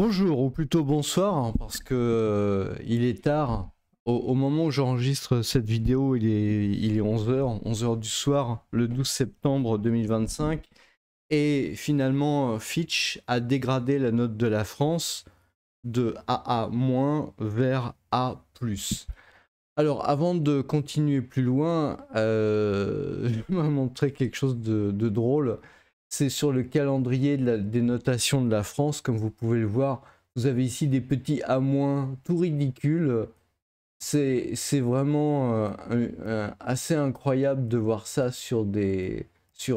Bonjour, ou plutôt bonsoir, hein, parce que il est tard. Au moment où j'enregistre cette vidéo, il est 11 h, 11 h du soir, le 12 septembre 2025. Et finalement, Fitch a dégradé la note de la France de AA- vers A+. Alors, avant de continuer plus loin, je vais vous montrer quelque chose de drôle. C'est sur le calendrier des notations de la France, comme vous pouvez le voir. Vous avez ici des petits A- tout ridicules. C'est vraiment assez incroyable de voir ça sur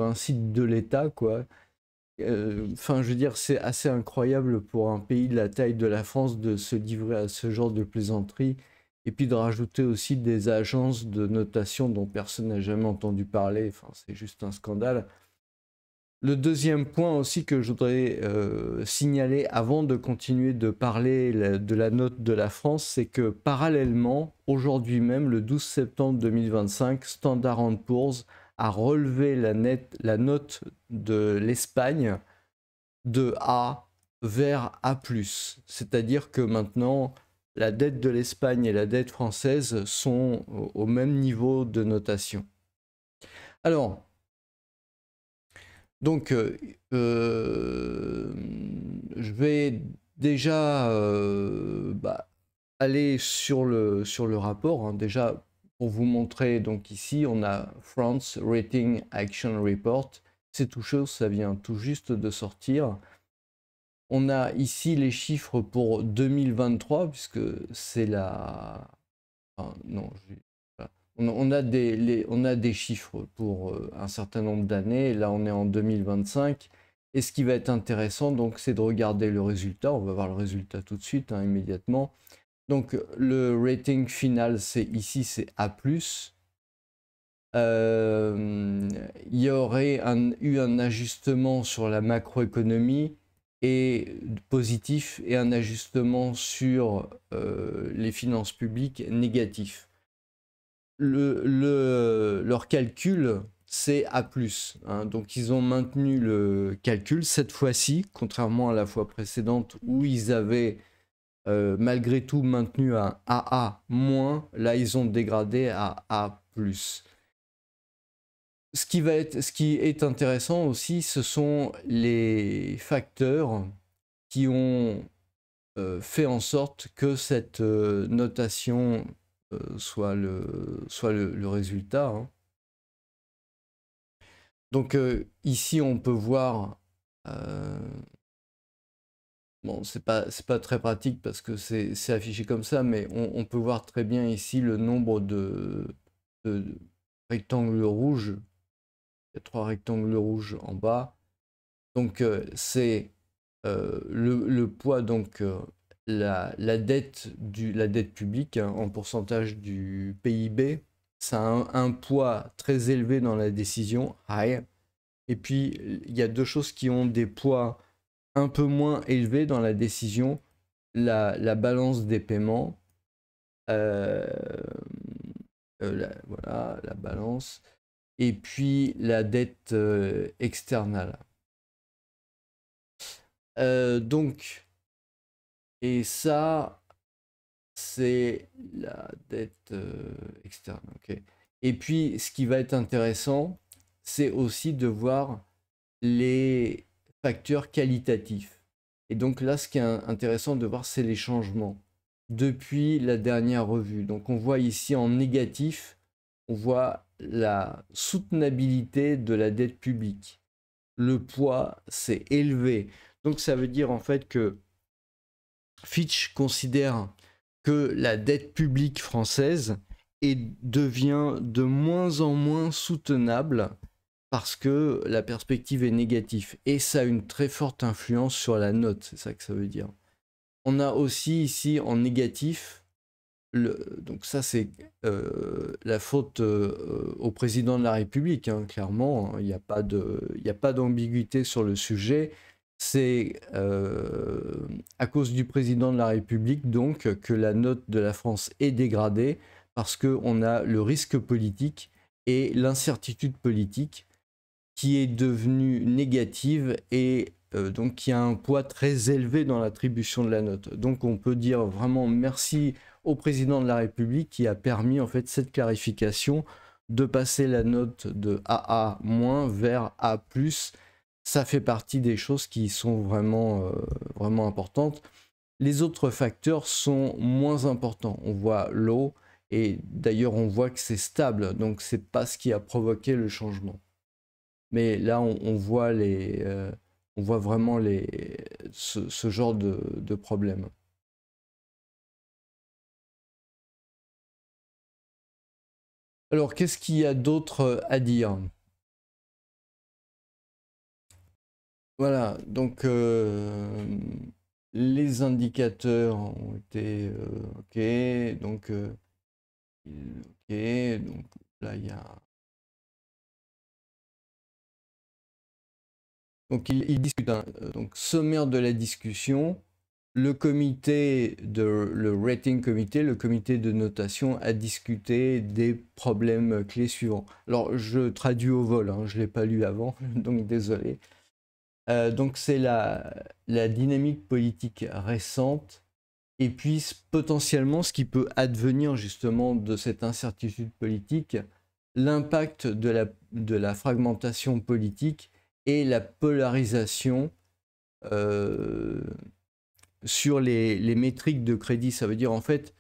un site de l'État, quoi. Enfin, je veux dire, c'est assez incroyable pour un pays de la taille de la France de se livrer à ce genre de plaisanterie et puis de rajouter aussi des agences de notation dont personne n'a jamais entendu parler. Enfin, c'est juste un scandale. Le deuxième point aussi que je voudrais signaler avant de continuer de parler de la note de la France, c'est que parallèlement, aujourd'hui même, le 12 septembre 2025, Standard & Poor's a relevé la note de l'Espagne de A vers A+. C'est-à-dire que maintenant, la dette de l'Espagne et la dette française sont au même niveau de notation. Alors, donc, je vais déjà aller sur le rapport, hein. Déjà, pour vous montrer, donc ici, on a France Rating Action Report. C'est tout chaud, ça vient tout juste de sortir. On a ici les chiffres pour 2023, puisque c'est la... Enfin, non, voilà. On a des chiffres pour un certain nombre d'années. Là, on est en 2025. Et ce qui va être intéressant, donc, c'est de regarder le résultat. On va voir le résultat tout de suite, hein, immédiatement. Donc, le rating final, c'est ici, c'est A+. Il y aurait eu un ajustement sur la macroéconomie et positif et un ajustement sur les finances publiques négatif. Leur calcul, c'est A+, hein. Donc ils ont maintenu le calcul cette fois-ci, contrairement à la fois précédente où ils avaient malgré tout maintenu un AA-, là ils ont dégradé à A+. Ce qui est intéressant aussi, ce sont les facteurs qui ont fait en sorte que cette notation soit le résultat, hein. Donc ici, on peut voir, bon, c'est pas très pratique parce que c'est affiché comme ça, mais on peut voir très bien ici le nombre de rectangles rouges. Il y a 3 rectangles rouges en bas. Donc c'est le poids, donc la dette publique, hein, en pourcentage du PIB, ça a un poids très élevé dans la décision, high. Et puis il y a deux choses qui ont des poids un peu moins élevés dans la décision, la balance des paiements, euh, voilà, la balance, et puis la dette externe. Donc, et ça, c'est la dette externe. Ok. Et puis, ce qui va être intéressant, c'est aussi de voir les facteurs qualitatifs. Et donc là, ce qui est intéressant de voir, c'est les changements depuis la dernière revue. Donc on voit ici en négatif, on voit la soutenabilité de la dette publique. Le poids s'est élevé. Donc ça veut dire en fait que Fitch considère que la dette publique française devient de moins en moins soutenable parce que la perspective est négative. Et ça a une très forte influence sur la note, c'est ça que ça veut dire. On a aussi ici en négatif, donc ça c'est la faute au président de la République, hein, clairement, il n'y a pas d'ambiguïté sur le sujet. C'est à cause du président de la République donc que la note de la France est dégradée parce qu'on a le risque politique et l'incertitude politique qui est devenue négative et donc qui a un poids très élevé dans l'attribution de la note. Donc on peut dire vraiment merci au président de la République qui a permis en fait cette clarification de passer la note de AA- vers A+. Ça fait partie des choses qui sont vraiment, vraiment importantes. Les autres facteurs sont moins importants. On voit l'eau, et d'ailleurs on voit que c'est stable, donc c'est pas ce qui a provoqué le changement. Mais là on voit on voit vraiment ce genre de problème. Alors qu'est-ce qu'il y a d'autre à dire? Voilà, donc les indicateurs ont été ok, donc ok, donc là il y a. Donc il discute, hein, donc sommaire de la discussion, le rating committee, le comité de notation a discuté des problèmes clés suivants. Alors je traduis au vol, hein, je ne l'ai pas lu avant, donc désolé. Donc c'est la dynamique politique récente et puis potentiellement ce qui peut advenir justement de cette incertitude politique, l'impact de la fragmentation politique et la polarisation sur les métriques de crédit. Ça veut dire en fait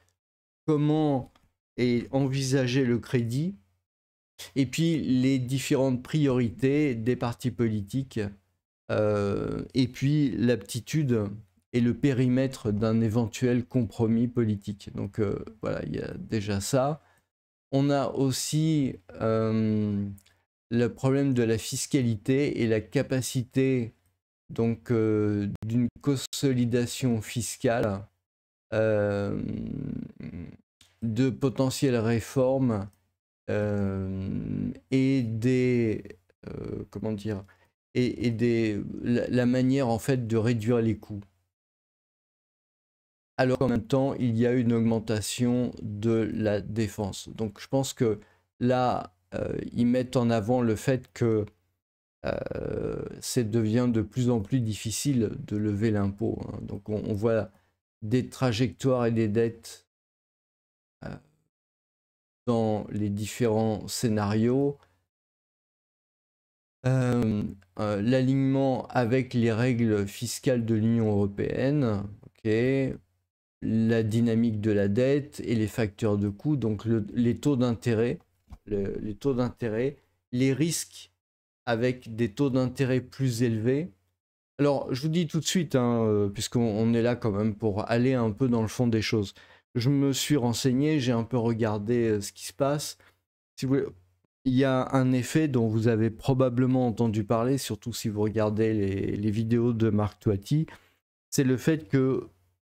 comment est envisagé le crédit et puis les différentes priorités des partis politiques et puis l'aptitude et le périmètre d'un éventuel compromis politique. Donc voilà, il y a déjà ça. On a aussi le problème de la fiscalité et la capacité donc d'une consolidation fiscale, de potentielles réformes et des comment dire et la manière en fait de réduire les coûts. Alors qu'en même temps, il y a une augmentation de la défense. Donc je pense que là, ils mettent en avant le fait que ça devient de plus en plus difficile de lever l'impôt. Hein. Donc on voit des trajectoires et des dettes dans les différents scénarios. L'alignement avec les règles fiscales de l'Union européenne, okay. La dynamique de la dette et les facteurs de coût, donc les taux d'intérêt, les risques avec des taux d'intérêt plus élevés. Alors, je vous dis tout de suite, hein, puisqu'on est là quand même pour aller un peu dans le fond des choses. Je me suis renseigné, j'ai un peu regardé ce qui se passe. Si vous voulez, il y a un effet dont vous avez probablement entendu parler, surtout si vous regardez les vidéos de Marc Toiti, c'est le fait que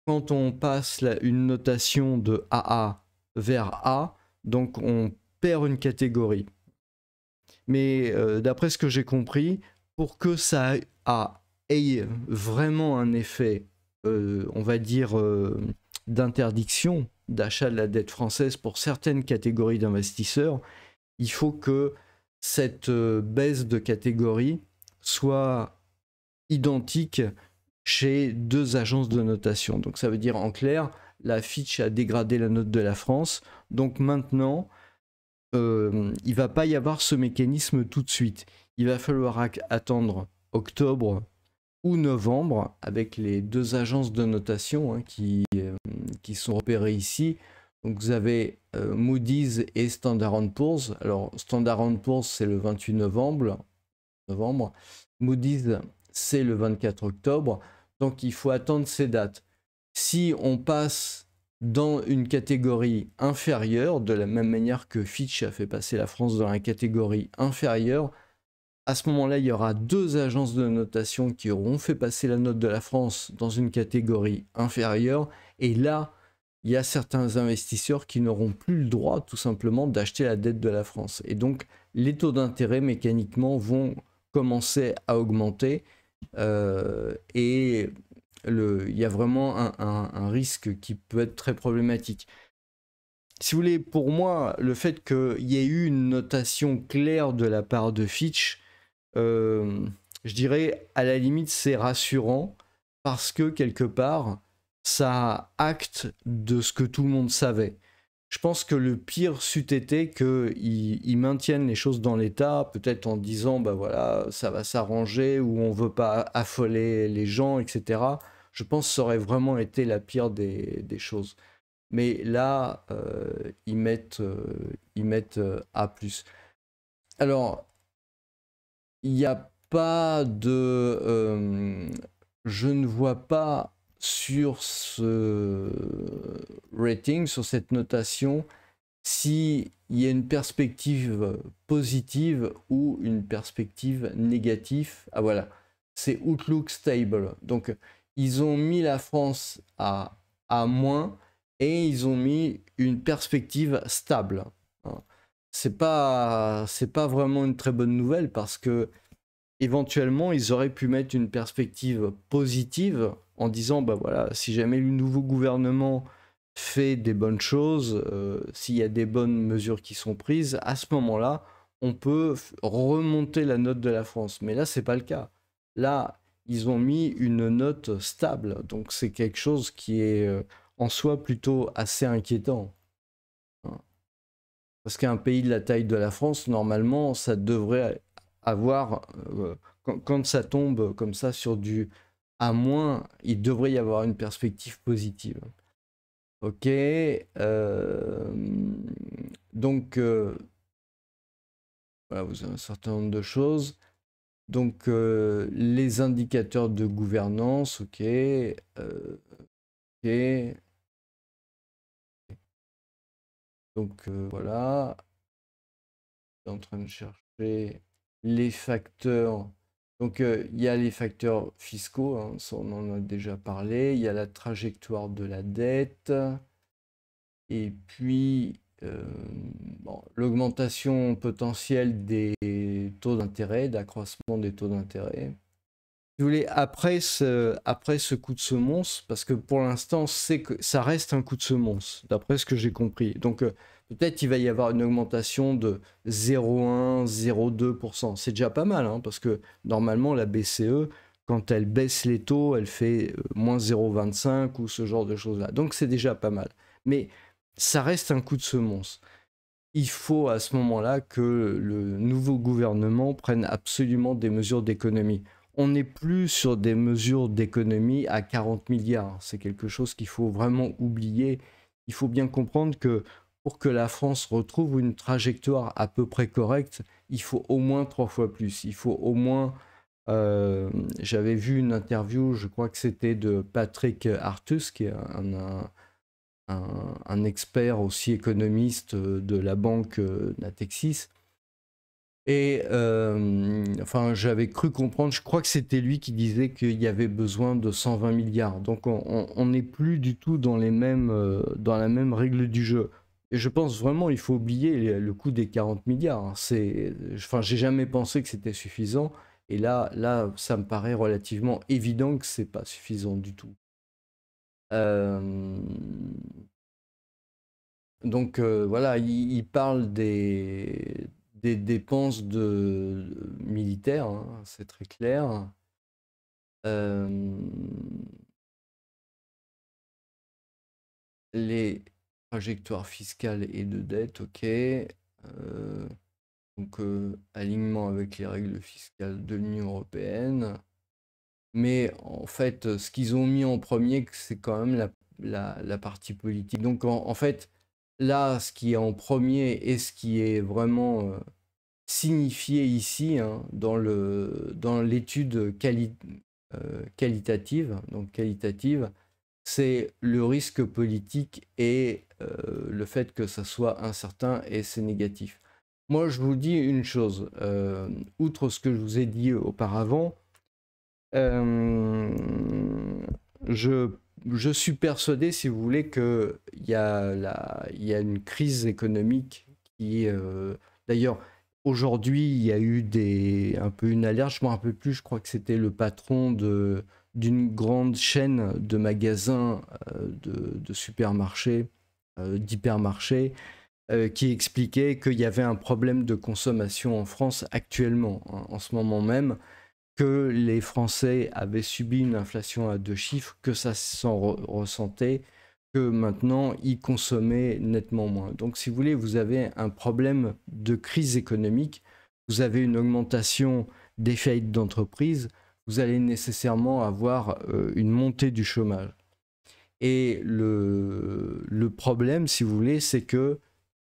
quand on passe une notation de AA vers A, donc on perd une catégorie. Mais d'après ce que j'ai compris, pour que ça ait vraiment un effet, on va dire, d'interdiction d'achat de la dette française pour certaines catégories d'investisseurs, il faut que cette baisse de catégorie soit identique chez deux agences de notation. Donc ça veut dire en clair, la Fitch a dégradé la note de la France. Donc maintenant, il ne va pas y avoir ce mécanisme tout de suite. Il va falloir attendre octobre ou novembre avec les deux agences de notation hein, qui sont repérées ici. Donc vous avez Moody's et Standard & Poor's. Alors Standard & Poor's c'est le 28 novembre. Moody's c'est le 24 octobre. Donc il faut attendre ces dates. Si on passe dans une catégorie inférieure, de la même manière que Fitch a fait passer la France dans la catégorie inférieure, à ce moment-là, il y aura deux agences de notation qui auront fait passer la note de la France dans une catégorie inférieure. Et là, il y a certains investisseurs qui n'auront plus le droit, tout simplement, d'acheter la dette de la France. Et donc, les taux d'intérêt, mécaniquement, vont commencer à augmenter. Et il y a vraiment un risque qui peut être très problématique. Si vous voulez, pour moi, le fait qu'il y ait eu une notation claire de la part de Fitch, je dirais, à la limite, c'est rassurant parce que quelque part, ça acte de ce que tout le monde savait. Je pense que le pire c'eût été qu'ils maintiennent les choses dans l'état, peut-être en disant, bah voilà, ça va s'arranger, ou on veut pas affoler les gens, etc. Je pense que ça aurait vraiment été la pire des choses. Mais là, ils mettent A+. Alors, il n'y a pas de... je ne vois pas sur ce rating, sur cette notation, s'il y a une perspective positive ou une perspective négative. Ah voilà, c'est Outlook Stable. Donc, ils ont mis la France à moins et ils ont mis une perspective stable. C'est pas vraiment une très bonne nouvelle parce que éventuellement ils auraient pu mettre une perspective positive en disant bah voilà, si jamais le nouveau gouvernement fait des bonnes choses, s'il y a des bonnes mesures qui sont prises, à ce moment-là on peut remonter la note de la France. Mais là c'est pas le cas. Là ils ont mis une note stable, donc c'est quelque chose qui est en soi plutôt assez inquiétant. Parce qu'un pays de la taille de la France, normalement, ça devrait avoir, quand ça tombe comme ça sur du à moins, il devrait y avoir une perspective positive. Ok. Donc, voilà, vous avez un certain nombre de choses. Donc, les indicateurs de gouvernance, ok. Ok. Donc, voilà. Je suis en train de chercher les facteurs. Donc, il y a les facteurs fiscaux, hein, ça, on en a déjà parlé. Il y a la trajectoire de la dette. Et puis, bon, l'augmentation potentielle des taux d'intérêt, d'accroissement des taux d'intérêt. Si vous voulez, après ce coup de semonce, parce que pour l'instant, c'est que ça reste un coup de semonce, d'après ce que j'ai compris. Donc, peut-être qu'il va y avoir une augmentation de 0,1, 0,2%. C'est déjà pas mal, hein, parce que normalement, la BCE, quand elle baisse les taux, elle fait moins 0,25 ou ce genre de choses-là. Donc, c'est déjà pas mal. Mais ça reste un coup de semonce. Il faut à ce moment-là que le nouveau gouvernement prenne absolument des mesures d'économie. On n'est plus sur des mesures d'économie à 40 milliards. C'est quelque chose qu'il faut vraiment oublier. Il faut bien comprendre que pour que la France retrouve une trajectoire à peu près correcte, il faut au moins 3 fois plus. Il faut au moins... j'avais vu une interview, je crois que c'était de Patrick Artus, qui est un expert aussi économiste de la banque Natixis. Et enfin, j'avais cru comprendre, je crois que c'était lui qui disait qu'il y avait besoin de 120 milliards. Donc on n'est plus du tout dans dans la même règle du jeu. Et je pense vraiment il faut oublier le coût des 40 milliards. Enfin, j'ai jamais pensé que c'était suffisant. Et là, ça me paraît relativement évident que c'est pas suffisant du tout. Donc voilà, il parle des dépenses militaires, hein, c'est très clair. Euh, les trajectoires fiscales et de dette, ok. Donc alignement avec les règles fiscales de l'Union européenne. Mais en fait, ce qu'ils ont mis en premier, c'est quand même la partie politique. Donc en fait, là, ce qui est en premier et ce qui est vraiment signifié ici, hein, dans l'étude qualitative, donc qualitative, c'est le risque politique et le fait que ça soit incertain et c'est négatif. Moi, je vous dis une chose, outre ce que je vous ai dit auparavant, je, je suis persuadé, si vous voulez, qu'il il y a une crise économique qui, d'ailleurs, aujourd'hui, il y a eu un peu une alerte, je ne me rappelle plus, je crois que c'était le patron d'une grande chaîne de magasins, de supermarchés, d'hypermarchés, qui expliquait qu'il y avait un problème de consommation en France actuellement, hein, en ce moment même, que les Français avaient subi une inflation à 2 chiffres, que ça s'en ressentait, que maintenant ils consommaient nettement moins. Donc si vous voulez, vous avez un problème de crise économique, vous avez une augmentation des faillites d'entreprises, vous allez nécessairement avoir une montée du chômage. Et le problème, si vous voulez, c'est que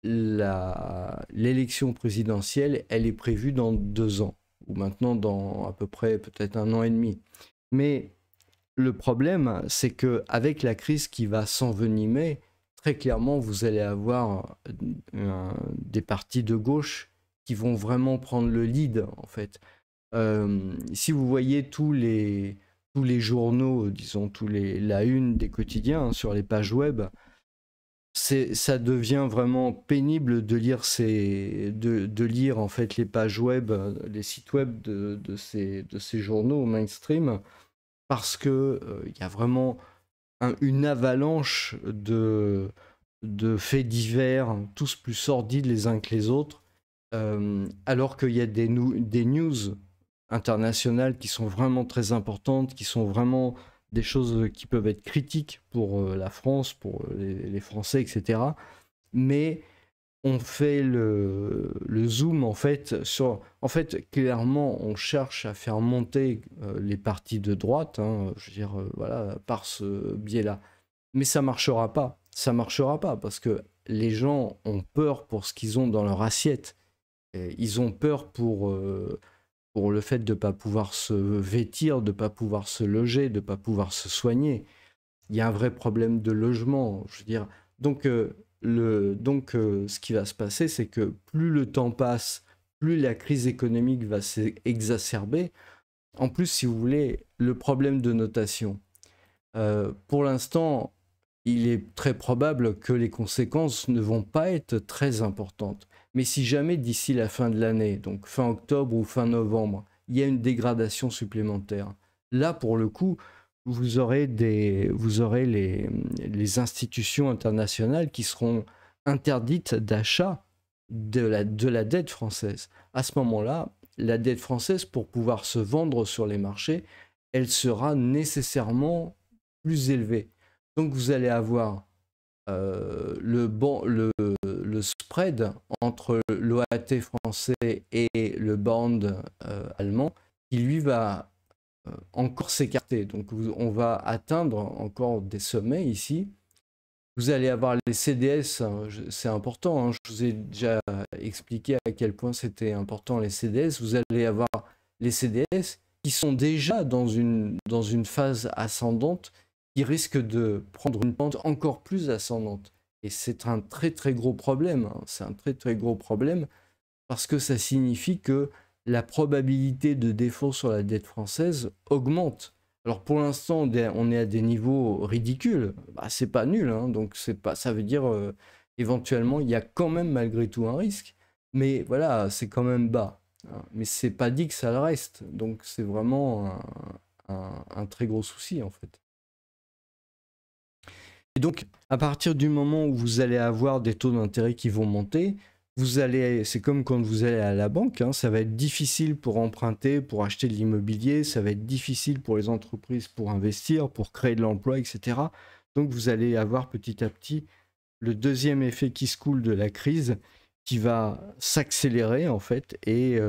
l'élection présidentielle, elle est prévue dans 2 ans, ou maintenant dans à peu près peut-être 1 an et demi. Mais le problème, c'est qu'avec la crise qui va s'envenimer, très clairement, vous allez avoir des partis de gauche qui vont vraiment prendre le lead, en fait. Si vous voyez tous les journaux, disons, la une des quotidiens hein, sur les pages web, ça devient vraiment pénible de lire, de lire en fait les pages web, les sites web de ces journaux mainstream, parce que il y a vraiment une avalanche de faits divers, tous plus sordides les uns que les autres, alors qu'il y a des news internationales qui sont vraiment très importantes, qui sont vraiment des choses qui peuvent être critiques pour la France, pour les Français, etc. Mais on fait le zoom en fait sur... En fait, clairement, on cherche à faire monter les partis de droite, hein, je veux dire, voilà, par ce biais-là. Mais ça marchera pas. Ça marchera pas parce que les gens ont peur pour ce qu'ils ont dans leur assiette. Et ils ont peur pour le fait de ne pas pouvoir se vêtir, de ne pas pouvoir se loger, de ne pas pouvoir se soigner. Il y a un vrai problème de logement, je veux dire. Donc, ce qui va se passer, c'est que plus le temps passe, plus la crise économique va s'exacerber. En plus, si vous voulez, le problème de notation. Pour l'instant, il est très probable que les conséquences ne vont pas être très importantes. Mais si jamais d'ici la fin de l'année, donc fin octobre ou fin novembre, il y a une dégradation supplémentaire, là pour le coup, vous aurez les institutions internationales qui seront interdites d'achat de la dette française. À ce moment-là, la dette française, pour pouvoir se vendre sur les marchés, elle sera nécessairement plus élevée. Donc vous allez avoir le spread entre l'OAT français et le bond allemand, qui lui va encore s'écarter. Donc on va atteindre encore des sommets ici. Vous allez avoir les CDS, c'est important, hein, je vous ai déjà expliqué à quel point c'était important les CDS. Vous allez avoir les CDS qui sont déjà dans une phase ascendante, qui risque de prendre une pente encore plus ascendante. Et c'est un très très gros problème, hein. C'est un très très gros problème parce que ça signifie que la probabilité de défaut sur la dette française augmente. Alors pour l'instant, on est à des niveaux ridicules. Bah, c'est pas nul, hein, donc ça veut dire éventuellement il y a quand même malgré tout un risque, mais voilà, c'est quand même bas. Hein. Mais c'est pas dit que ça le reste, donc c'est vraiment un très gros souci en fait. Et donc, à partir du moment où vous allez avoir des taux d'intérêt qui vont monter, c'est comme quand vous allez à la banque, hein, ça va être difficile pour emprunter, pour acheter de l'immobilier, ça va être difficile pour les entreprises pour investir, pour créer de l'emploi, etc. Donc, vous allez avoir petit à petit le deuxième effet qui se coule de la crise qui va s'accélérer en fait et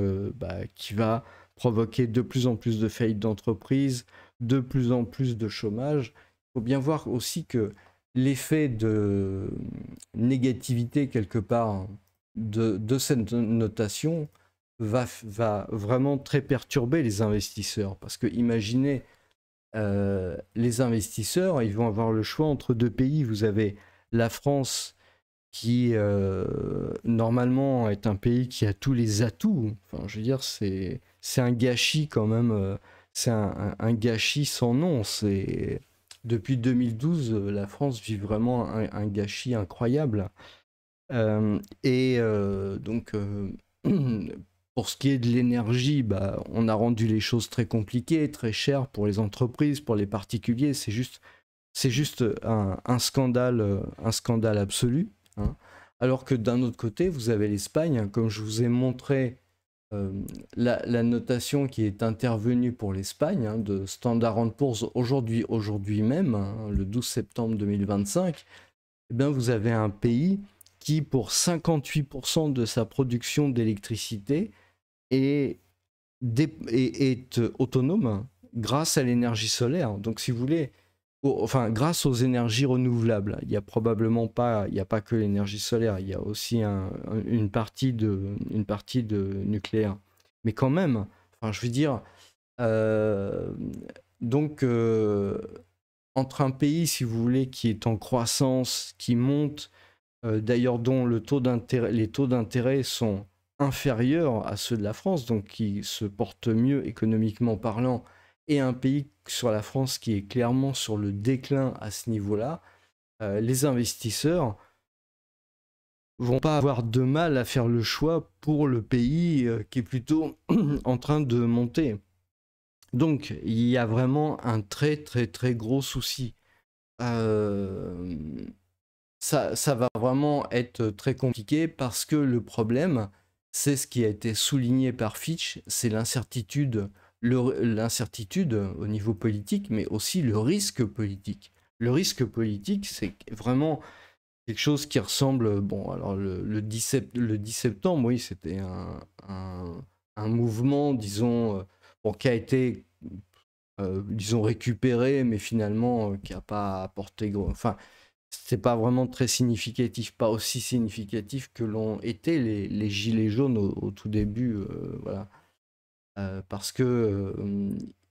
qui va provoquer de plus en plus de faillites d'entreprises, de plus en plus de chômage. Il faut bien voir aussi que l'effet de négativité quelque part de cette notation va vraiment très perturber les investisseurs. Parce que imaginez, les investisseurs, ils vont avoir le choix entre 2 pays. Vous avez la France qui, normalement, est un pays qui a tous les atouts. Enfin, je veux dire, c'est un gâchis quand même. C'est un gâchis sans nom. Depuis 2012, la France vit vraiment un gâchis incroyable. Donc, pour ce qui est de l'énergie, on a rendu les choses très compliquées, très chères pour les entreprises, pour les particuliers. C'est juste un scandale absolu. Hein. Alors que d'un autre côté, vous avez l'Espagne, comme je vous ai montré euh, la notation qui est intervenue pour l'Espagne, hein, de Standard Poor's aujourd'hui même, hein, le 12 septembre 2025, eh bien vous avez un pays qui, pour 58% de sa production d'électricité, est, est autonome grâce à l'énergie solaire. Donc, si vous voulez, enfin, grâce aux énergies renouvelables. Il n'y a probablement pas, il n'y a pas que l'énergie solaire, il y a aussi une partie de nucléaire. Mais quand même, enfin, je veux dire, euh, donc, entre un pays, si vous voulez, qui est en croissance, qui monte, d'ailleurs dont les taux d'intérêt sont inférieurs à ceux de la France, donc qui se porte mieux économiquement parlant, et un pays sur la France qui est clairement sur le déclin à ce niveau-là, les investisseurs vont pas avoir de mal à faire le choix pour le pays qui est plutôt en train de monter. Donc il y a vraiment un très très très gros souci. Euh, ça va vraiment être très compliqué parce que le problème, c'est ce qui a été souligné par Fitch, c'est l'incertitude, l'incertitude au niveau politique, mais aussi le risque politique. Le risque politique, c'est vraiment quelque chose qui ressemble, bon, alors le 10 septembre, oui, c'était un mouvement, disons, bon, qui a été, disons, récupéré, mais finalement, qui n'a pas apporté, enfin, c'est pas vraiment très significatif, pas aussi significatif que l'ont été les gilets jaunes au tout début, voilà. Parce que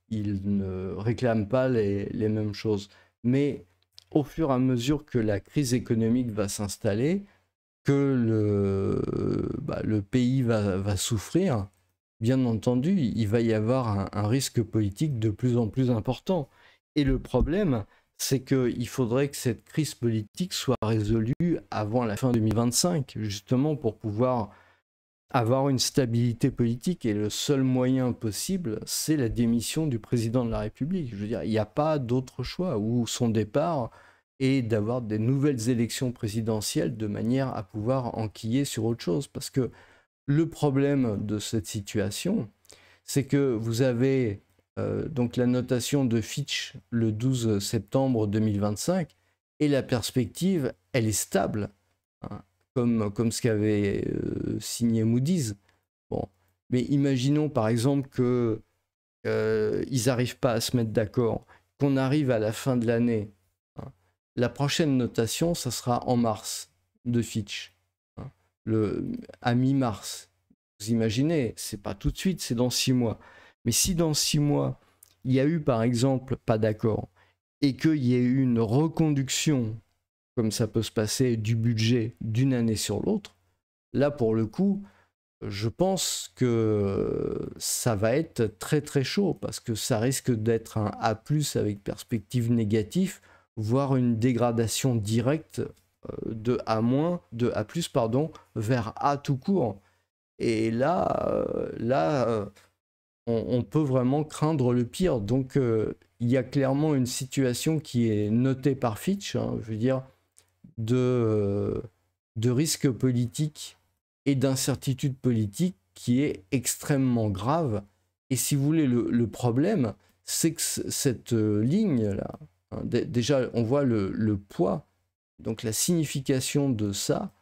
ils ne réclament pas les mêmes choses. Mais au fur et à mesure que la crise économique va s'installer, que le pays va souffrir, bien entendu, il va y avoir un risque politique de plus en plus important. Et le problème, c'est qu'il faudrait que cette crise politique soit résolue avant la fin 2025, justement pour pouvoir avoir une stabilité politique. Et le seul moyen possible, c'est la démission du président de la République. Je veux dire, il n'y a pas d'autre choix, ou son départ et d'avoir des nouvelles élections présidentielles de manière à pouvoir enquiller sur autre chose. Parce que le problème de cette situation, c'est que vous avez donc la notation de Fitch le 12 septembre 2025 et la perspective, elle est stable, hein, comme ce qu'avait signé Moody's. Bon. Mais imaginons par exemple que ils n'arrivent pas à se mettre d'accord, qu'on arrive à la fin de l'année. Hein. La prochaine notation, ça sera en mars de Fitch, hein, à mi-mars. Vous imaginez, c'est pas tout de suite, c'est dans 6 mois. Mais si dans 6 mois, il y a eu par exemple pas d'accord et qu'il y a eu une reconduction, comme ça peut se passer, du budget d'une année sur l'autre, là pour le coup, je pense que ça va être très très chaud parce que ça risque d'être un A+ avec perspective négative, voire une dégradation directe de A-, de A+, pardon, vers A tout court. Et là, on peut vraiment craindre le pire. Donc, il y a clairement une situation qui est notée par Fitch, hein, je veux dire, de risque politique et d'incertitude politique qui est extrêmement grave. Et si vous voulez, le problème, c'est que cette ligne-là, hein, déjà, on voit le poids, donc la signification de ça,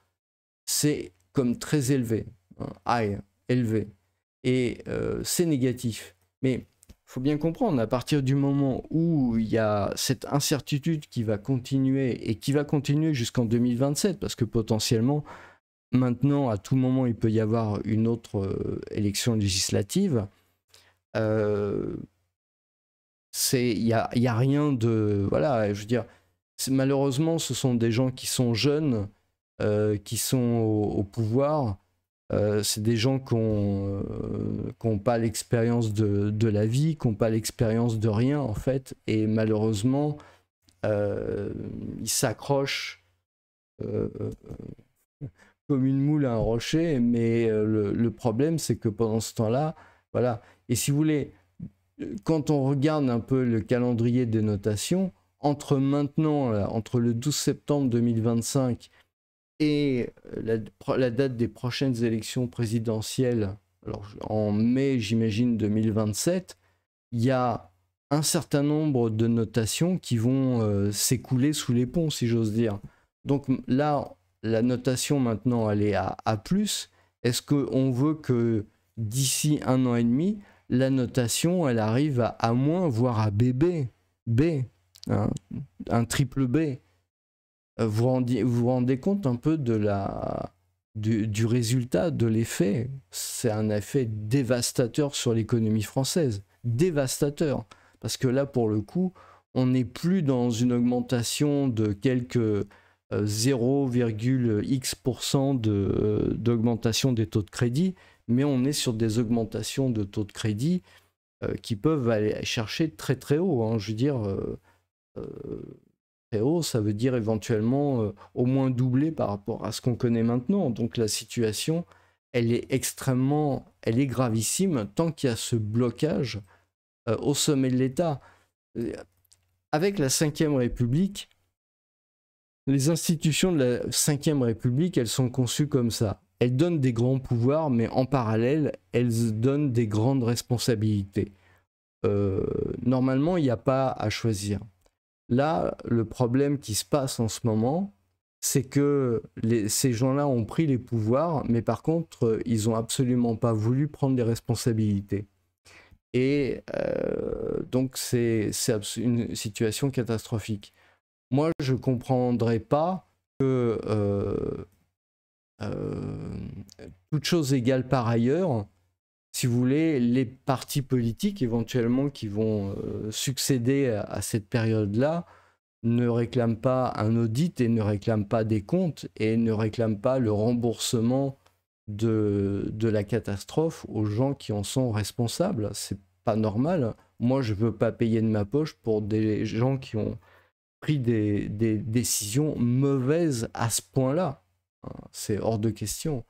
c'est comme très élevé, hein, high, élevé. Et c'est négatif. Mais il faut bien comprendre, à partir du moment où il y a cette incertitude qui va continuer, et qui va continuer jusqu'en 2027, parce que potentiellement, maintenant, à tout moment, il peut y avoir une autre élection législative, il n'y a rien de... Voilà, je veux dire, malheureusement, ce sont des gens qui sont jeunes, qui sont au pouvoir. C'est des gens qui n'ont pas l'expérience de la vie, qui n'ont pas l'expérience de rien, en fait. Et malheureusement, ils s'accrochent comme une moule à un rocher. Mais le problème, c'est que pendant ce temps-là, voilà. Et si vous voulez, quand on regarde un peu le calendrier des notations, entre maintenant, là, entre le 12 septembre 2025 et la date des prochaines élections présidentielles alors en mai, j'imagine 2027, il y a un certain nombre de notations qui vont s'écouler sous les ponts, si j'ose dire. Donc là, la notation maintenant, elle est à A+. Est-ce qu'on veut que d'ici 1 an et demi, la notation, elle arrive à A-, voire à BB, B, hein, un triple B? Vous vous rendez compte un peu de du résultat, de l'effet? C'est un effet dévastateur sur l'économie française. Dévastateur. Parce que là, pour le coup, on n'est plus dans une augmentation de quelques 0,x% d'augmentation des taux de crédit, mais on est sur des augmentations de taux de crédit qui peuvent aller chercher très très haut. Hein. Je veux dire, très haut, ça veut dire éventuellement au moins doubler par rapport à ce qu'on connaît maintenant. Donc la situation, elle est elle est gravissime tant qu'il y a ce blocage au sommet de l'État. Avec la Ve République, les institutions de la Ve République, elles sont conçues comme ça. Elles donnent des grands pouvoirs, mais en parallèle, elles donnent des grandes responsabilités. Normalement, il n'y a pas à choisir. Là, le problème qui se passe en ce moment, c'est que ces gens-là ont pris les pouvoirs, mais par contre, ils n'ont absolument pas voulu prendre des responsabilités. Et donc, c'est une situation catastrophique. Moi, je ne comprendrais pas que, toute chose égale par ailleurs, si vous voulez, les partis politiques éventuellement qui vont succéder à cette période-là ne réclament pas un audit et ne réclament pas des comptes et ne réclament pas le remboursement de la catastrophe aux gens qui en sont responsables. C'est pas normal. Moi, je ne veux pas payer de ma poche pour des gens qui ont pris des décisions mauvaises à ce point-là. C'est hors de question.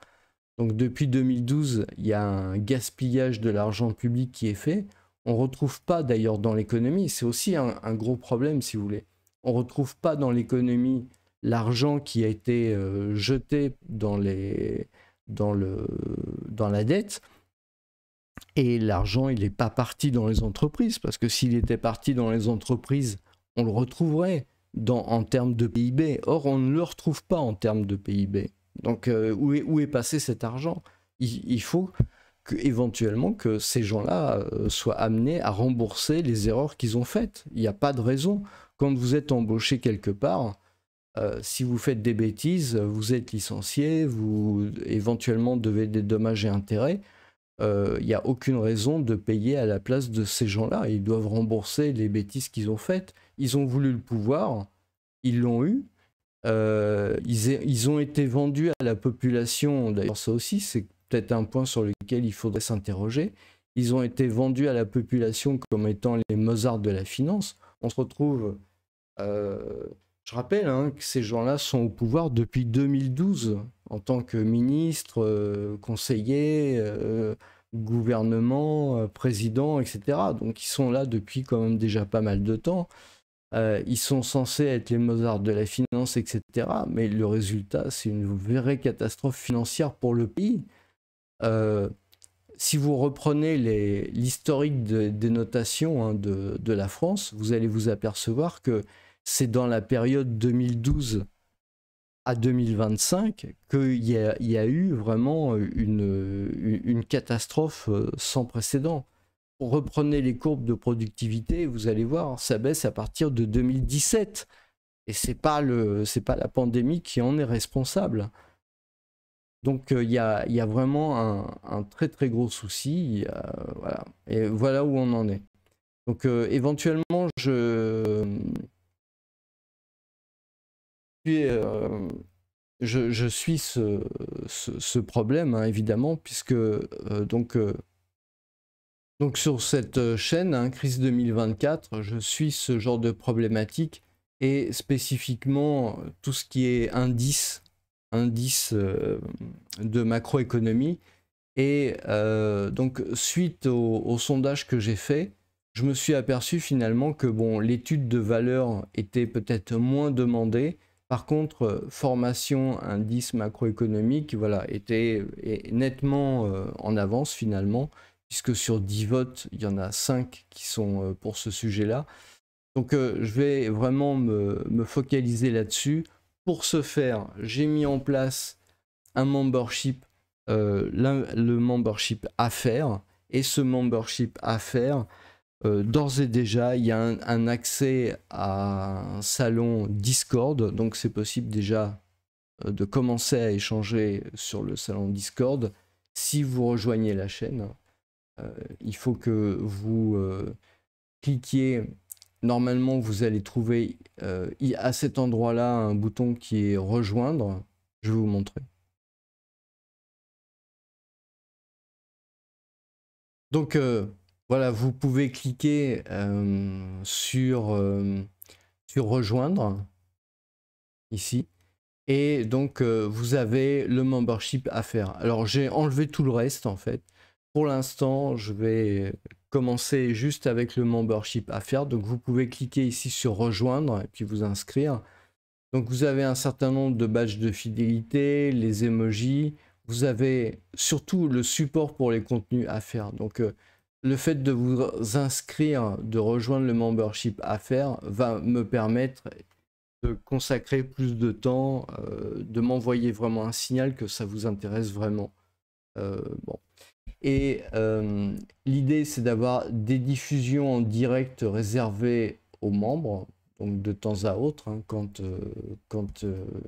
Donc depuis 2012, il y a un gaspillage de l'argent public qui est fait. On ne retrouve pas d'ailleurs dans l'économie, c'est aussi un gros problème si vous voulez. On ne retrouve pas dans l'économie l'argent qui a été jeté dans la dette. Et l'argent, il n'est pas parti dans les entreprises, parce que s'il était parti dans les entreprises, on le retrouverait en termes de PIB. Or, on ne le retrouve pas en termes de PIB. Donc, où est passé cet argent? Il faut éventuellement que ces gens-là soient amenés à rembourser les erreurs qu'ils ont faites. Il n'y a pas de raison. Quand vous êtes embauché quelque part, si vous faites des bêtises, vous êtes licencié, vous éventuellement devez des dommages et intérêts. Il n'y a aucune raison de payer à la place de ces gens-là. Ils doivent rembourser les bêtises qu'ils ont faites. Ils ont voulu le pouvoir, ils l'ont eu. Ils ont été vendus à la population, d'ailleurs ça aussi c'est peut-être un point sur lequel il faudrait s'interroger. Ils ont été vendus à la population comme étant les Mozart de la finance. On se retrouve, je rappelle que ces gens-là sont au pouvoir depuis 2012 en tant que ministre, conseiller, gouvernement, président, etc. Donc ils sont là depuis quand même déjà pas mal de temps. Ils sont censés être les Mozart de la finance, etc. Mais le résultat, c'est une vraie catastrophe financière pour le pays. Si vous reprenez l'historique des notations de la France, vous allez vous apercevoir que c'est dans la période 2012 à 2025 qu'il y a eu vraiment une catastrophe sans précédent. Reprenez les courbes de productivité, vous allez voir, ça baisse à partir de 2017. Et c'est pas la pandémie qui en est responsable. Donc il y a vraiment un très très gros souci. Voilà. Et voilà où on en est. Donc éventuellement, je suis ce problème, évidemment, puisque donc sur cette chaîne, Crise 2024, je suis ce genre de problématique et spécifiquement tout ce qui est indice de macroéconomie. Et donc suite au sondage que j'ai fait, je me suis aperçu finalement que bon, l'étude de valeur était peut-être moins demandée, Par contre, formation, indice macroéconomique, voilà, est nettement en avance finalement, puisque sur 10 votes, il y en a 5 qui sont pour ce sujet-là. Donc je vais vraiment me focaliser là-dessus. Pour ce faire, j'ai mis en place un membership, le membership affaires, et ce membership affaires, d'ores et déjà, il y a un accès à un salon Discord, donc c'est possible déjà de commencer à échanger sur le salon Discord. Si vous rejoignez la chaîne, il faut que vous cliquiez. Normalement, vous allez trouver à cet endroit-là un bouton qui est rejoindre. Je vais vous montrer. Donc voilà, vous pouvez cliquer sur rejoindre ici. Et donc vous avez le membership à faire. Alors j'ai enlevé tout le reste en fait. Pour l'instant, je vais commencer juste avec le membership à faire. Donc vous pouvez cliquer ici sur rejoindre et puis vous inscrire. Donc vous avez un certain nombre de badges de fidélité, les emojis. Vous avez surtout le support pour les contenus à faire. Donc le fait de vous inscrire, de rejoindre le membership à faire va me permettre de consacrer plus de temps, de m'envoyer vraiment un signal que ça vous intéresse vraiment. Bon. Et l'idée, c'est d'avoir des diffusions en direct réservées aux membres, donc de temps à autre, hein, quand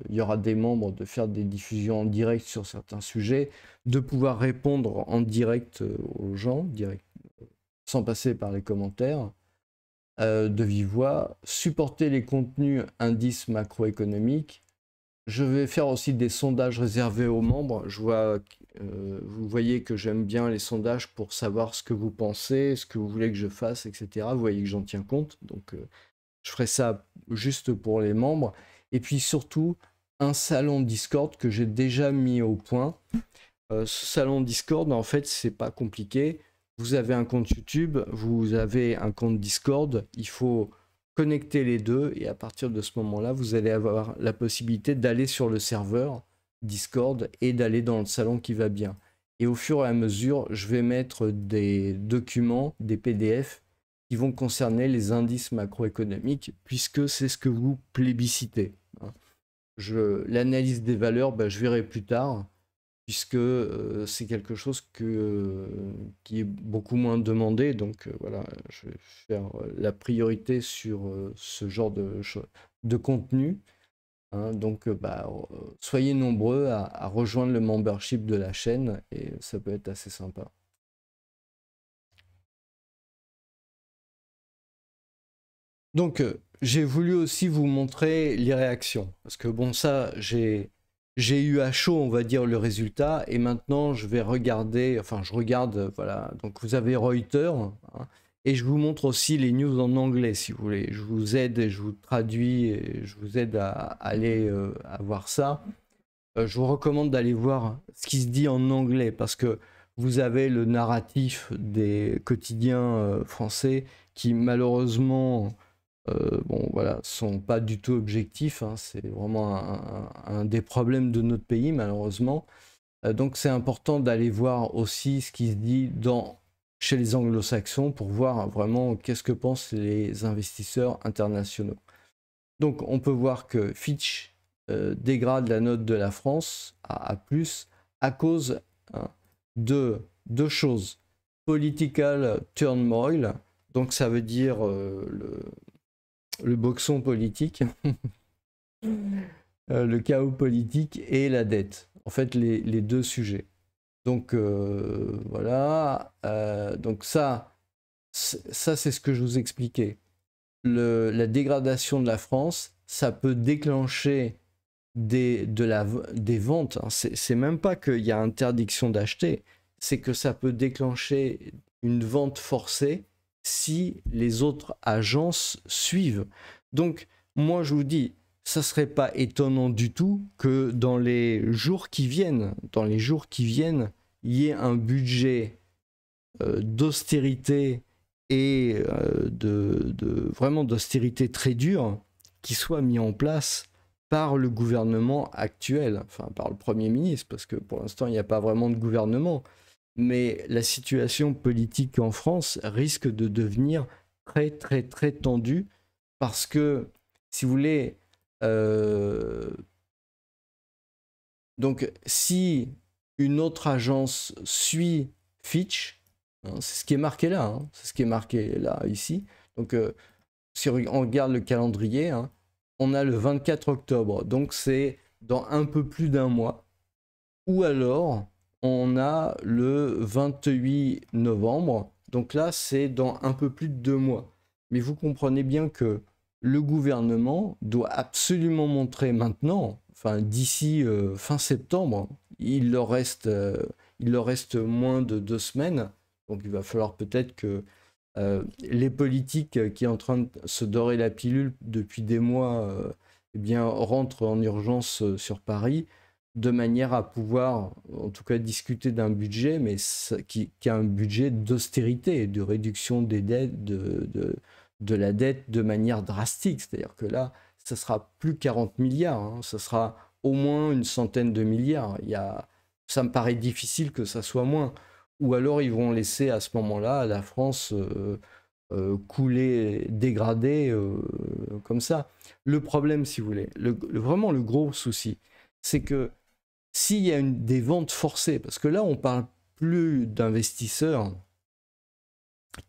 il y aura des membres, de faire des diffusions en direct sur certains sujets, de pouvoir répondre en direct aux gens, sans passer par les commentaires, de vive voix, supporter les contenus indices macroéconomiques. Je vais faire aussi des sondages réservés aux membres. Je vois, vous voyez que j'aime bien les sondages pour savoir ce que vous pensez, ce que vous voulez que je fasse, etc. Vous voyez que j'en tiens compte. Donc, je ferai ça juste pour les membres. Et puis surtout, un salon Discord que j'ai déjà mis au point. Ce salon Discord, en fait, c'est pas compliqué. Vous avez un compte YouTube, vous avez un compte Discord. Il faut connecter les deux et à partir de ce moment-là, vous allez avoir la possibilité d'aller sur le serveur Discord et d'aller dans le salon qui va bien. Et au fur et à mesure, je vais mettre des documents, des PDF qui vont concerner les indices macroéconomiques puisque c'est ce que vous plébiscitez. L'analyse des valeurs, je verrai plus tard puisque c'est quelque chose qui est beaucoup moins demandé. Donc voilà, je vais faire la priorité sur ce genre de contenu. Hein. Donc soyez nombreux à rejoindre le membership de la chaîne et ça peut être assez sympa. Donc j'ai voulu aussi vous montrer les réactions. Parce que bon, ça, j'ai eu à chaud, on va dire, le résultat. Et maintenant, je vais regarder, enfin, je regarde, voilà. Donc, vous avez Reuters. Hein, et je vous montre aussi les news en anglais, si vous voulez. Je vous aide et je vous traduis et je vous aide à aller à voir ça. Je vous recommande d'aller voir ce qui se dit en anglais parce que vous avez le narratif des quotidiens français qui, malheureusement, bon, voilà, sont pas du tout objectifs. Hein, c'est vraiment un des problèmes de notre pays, malheureusement. Donc, c'est important d'aller voir aussi ce qui se dit chez les anglo-saxons pour voir vraiment qu'est-ce que pensent les investisseurs internationaux. Donc, on peut voir que Fitch dégrade la note de la France à A+, à cause de deux choses. Political turmoil, donc ça veut dire le boxon politique, le chaos politique et la dette. En fait, les deux sujets. Donc voilà. Donc ça c'est ce que je vous expliquais. La dégradation de la France, ça peut déclencher des ventes. Hein. C'est même pas qu'il y a interdiction d'acheter, c'est que ça peut déclencher une vente forcée si les autres agences suivent. Donc, moi, je vous dis, ça serait pas étonnant du tout que dans les jours qui viennent, il y ait un budget d'austérité et vraiment d'austérité très dure qui soit mis en place par le gouvernement actuel, enfin par le Premier ministre, parce que pour l'instant, il n'y a pas vraiment de gouvernement. Mais la situation politique en France risque de devenir très, très, très tendue parce que, si vous voulez, donc si une autre agence suit Fitch, hein, c'est ce qui est marqué là, hein, c'est ce qui est marqué là, ici. Donc, si on regarde le calendrier, hein, on a le 24 octobre, donc c'est dans un peu plus d'un mois. Ou alors, on a le 28 novembre, donc là, c'est dans un peu plus de 2 mois. Mais vous comprenez bien que le gouvernement doit absolument montrer maintenant, enfin d'ici fin septembre, il leur reste moins de 2 semaines, donc il va falloir peut-être que les politiques qui sont en train de se dorer la pilule depuis des mois eh bien, rentrent en urgence sur Paris de manière à pouvoir, en tout cas, discuter d'un budget, mais qui a un budget d'austérité, de réduction des dettes, de la dette de manière drastique. C'est-à-dire que là, ça sera plus 40 milliards, hein, ça sera au moins une centaine de milliards. Ça me paraît difficile que ça soit moins. Ou alors ils vont laisser à ce moment-là la France couler, dégrader comme ça. Le problème, si vous voulez, vraiment le gros souci, c'est que s'il y a des ventes forcées, parce que là on parle plus d'investisseurs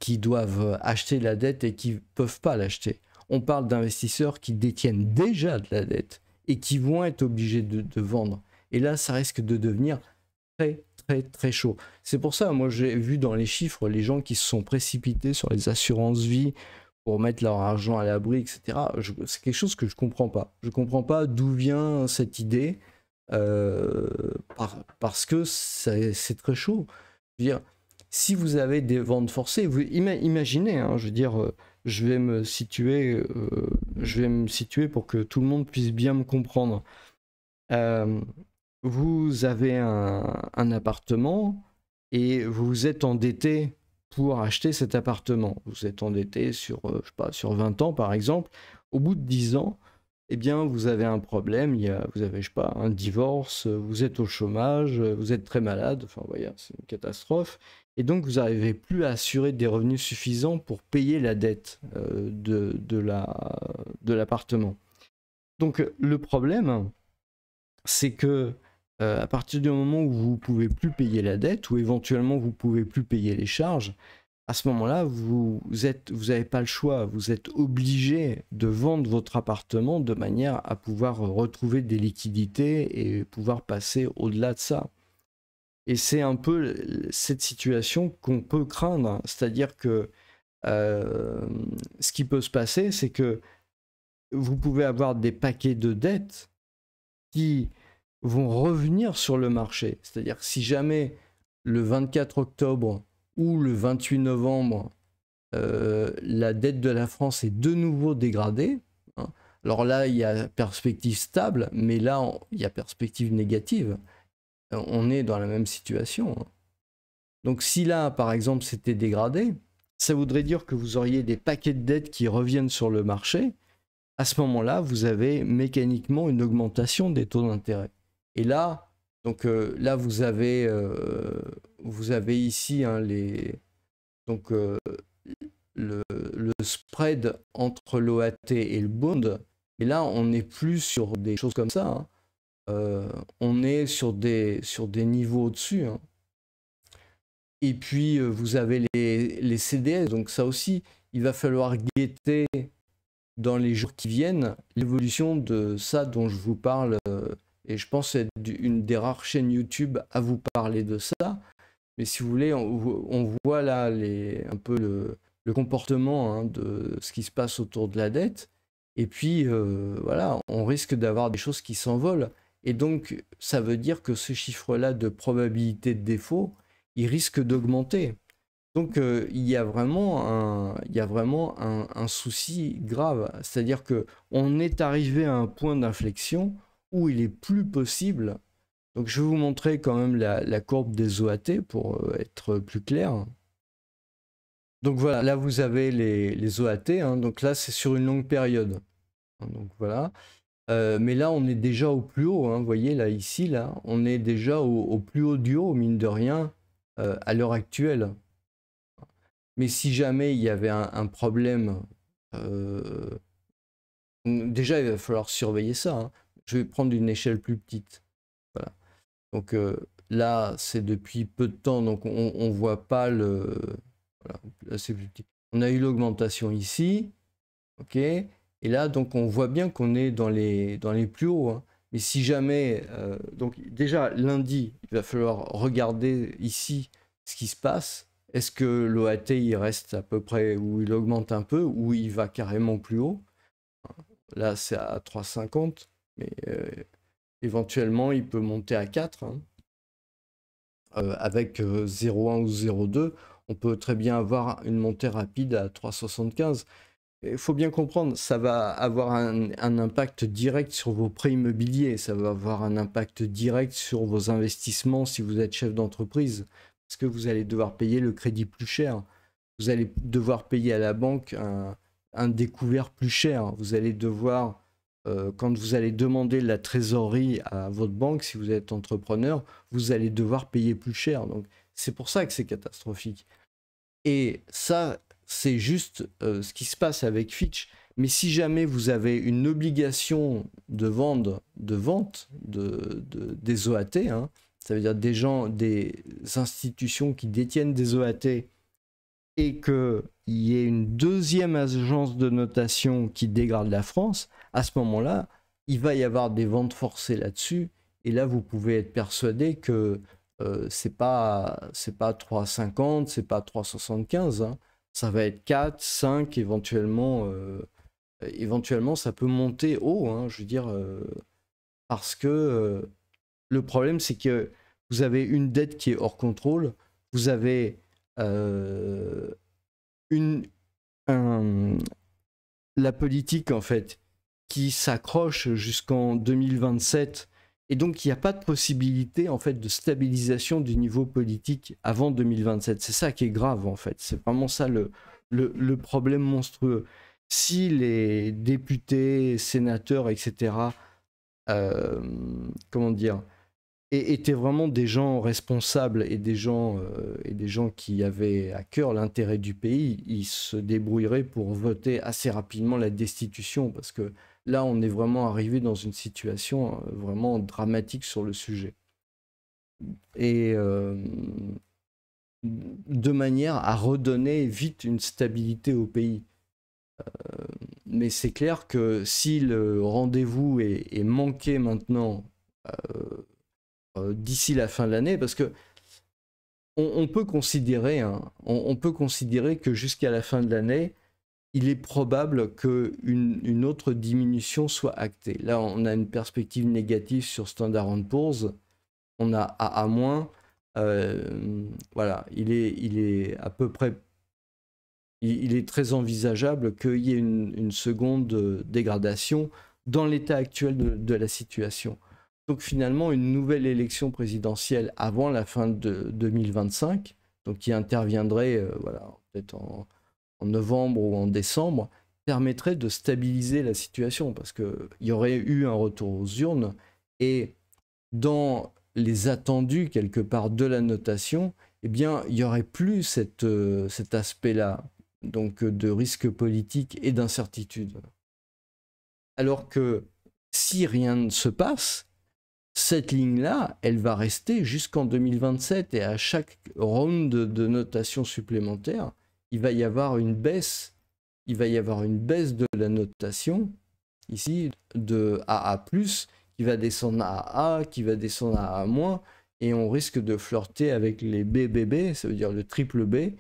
qui doivent acheter la dette et qui ne peuvent pas l'acheter. On parle d'investisseurs qui détiennent déjà de la dette et qui vont être obligés de vendre. Et là, ça risque de devenir très, très, très chaud. C'est pour ça, moi, j'ai vu dans les chiffres les gens qui se sont précipités sur les assurances vie pour mettre leur argent à l'abri, etc. C'est quelque chose que je ne comprends pas. Je ne comprends pas d'où vient cette idée, parce que c'est très chaud. Je veux dire, si vous avez des ventes forcées, imaginez, hein, je veux dire, je vais me situer pour que tout le monde puisse bien me comprendre. Vous avez un appartement et vous êtes endetté pour acheter cet appartement. Vous êtes endetté sur, je sais pas, sur 20 ans par exemple. Au bout de 10 ans, eh bien, vous avez un problème, vous avez, je sais pas, un divorce, vous êtes au chômage, vous êtes très malade, enfin, voyez, c'est une catastrophe. Et donc, vous n'arrivez plus à assurer des revenus suffisants pour payer la dette de l'appartement. Donc, le problème, c'est que à partir du moment où vous ne pouvez plus payer la dette, ou éventuellement vous ne pouvez plus payer les charges, à ce moment-là, vous n'avez pas le choix. Vous êtes obligé de vendre votre appartement de manière à pouvoir retrouver des liquidités et pouvoir passer au-delà de ça. Et c'est un peu cette situation qu'on peut craindre. C'est-à-dire que ce qui peut se passer, c'est que vous pouvez avoir des paquets de dettes qui vont revenir sur le marché. C'est-à-dire que si jamais le 24 octobre ou le 28 novembre, la dette de la France est de nouveau dégradée, hein, alors là, il y a perspective stable, mais là, il y a perspective négative. On est dans la même situation. Hein. Donc si là, par exemple, c'était dégradé, ça voudrait dire que vous auriez des paquets de dettes qui reviennent sur le marché. À ce moment-là, vous avez mécaniquement une augmentation des taux d'intérêt. Et là, donc là, vous avez ici hein, le spread entre l'OAT et le bond. Et là, on n'est plus sur des choses comme ça. Hein. On est sur des niveaux au-dessus. Hein. Et puis, vous avez les CDS. Donc ça aussi, il va falloir guetter dans les jours qui viennent l'évolution de ça dont je vous parle. Et je pense être une des rares chaînes YouTube à vous parler de ça. Mais si vous voulez, on voit là un peu le comportement hein, de ce qui se passe autour de la dette. Et puis, voilà, on risque d'avoir des choses qui s'envolent. Et donc, ça veut dire que ce chiffre-là de probabilité de défaut, il risque d'augmenter. Donc, il y a vraiment un souci grave. C'est-à-dire qu'on est arrivé à un point d'inflexion où il est plus possible. Donc je vais vous montrer quand même la courbe des OAT pour être plus clair. Donc voilà, là vous avez les OAT, hein, donc là c'est sur une longue période. Donc voilà. Mais là, on est déjà au plus haut, hein. Vous voyez, là, ici, là, on est déjà au plus haut du haut, mine de rien, à l'heure actuelle. Mais si jamais il y avait un problème, déjà, il va falloir surveiller ça, hein. Je vais prendre une échelle plus petite. Voilà. Donc là, c'est depuis peu de temps, donc on ne voit pas le... Voilà, là, c'est plus petit. On a eu l'augmentation ici, ok? Et là, donc, on voit bien qu'on est dans les plus hauts, hein. Mais si jamais... donc déjà, lundi, il va falloir regarder ici ce qui se passe. Est-ce que l'OAT, il reste à peu près, ou il augmente un peu, ou il va carrément plus haut? Là, c'est à 3,50, mais éventuellement, il peut monter à 4, hein. Avec 0,1 ou 0,2, on peut très bien avoir une montée rapide à 3,75. Il faut bien comprendre, ça va avoir un impact direct sur vos prêts immobiliers, ça va avoir un impact direct sur vos investissements si vous êtes chef d'entreprise, parce que vous allez devoir payer le crédit plus cher, vous allez devoir payer à la banque un découvert plus cher, vous allez devoir, quand vous allez demander la trésorerie à votre banque, si vous êtes entrepreneur, vous allez devoir payer plus cher. Donc c'est pour ça que c'est catastrophique. Et ça, c'est juste ce qui se passe avec Fitch. Mais si jamais vous avez une obligation de vente des OAT, hein, ça veut dire des institutions qui détiennent des OAT, et qu'il y ait une deuxième agence de notation qui dégrade la France, à ce moment-là, il va y avoir des ventes forcées là-dessus. Et là, vous pouvez être persuadé que c'est pas 3,50, c'est pas 3,75, hein. Ça va être 4, 5, éventuellement ça peut monter haut, hein, je veux dire, parce que le problème c'est que vous avez une dette qui est hors contrôle, vous avez la politique en fait qui s'accroche jusqu'en 2027, et donc il n'y a pas de possibilité en fait de stabilisation du niveau politique avant 2027. C'est ça qui est grave en fait, c'est vraiment ça le problème monstrueux. Si les députés, sénateurs, etc., comment dire, étaient vraiment des gens responsables et des gens qui avaient à cœur l'intérêt du pays, ils se débrouilleraient pour voter assez rapidement la destitution, parce que là, on est vraiment arrivé dans une situation vraiment dramatique sur le sujet. Et de manière à redonner vite une stabilité au pays. Mais c'est clair que si le rendez-vous est manqué maintenant, d'ici la fin de l'année, parce que on peut considérer, hein, on peut considérer que jusqu'à la fin de l'année, il est probable qu'une autre diminution soit actée. Là, on a une perspective négative sur Standard & Poor's, on a AA-, voilà, il est à peu près, il est très envisageable qu'il y ait une seconde dégradation dans l'état actuel de la situation. Donc finalement, une nouvelle élection présidentielle avant la fin de 2025, donc qui interviendrait voilà, peut-être en novembre ou en décembre, permettrait de stabiliser la situation, parce qu'il y aurait eu un retour aux urnes, et dans les attendus quelque part de la notation, eh bien, il n'y aurait plus cet aspect-là, donc de risque politique et d'incertitude. Alors que si rien ne se passe, cette ligne-là, elle va rester jusqu'en 2027, et à chaque round de notation supplémentaire, il va y avoir une baisse de la notation, ici, de AA+, qui va descendre à A, qui va descendre à A-, et on risque de flirter avec les BBB, ça veut dire le triple B,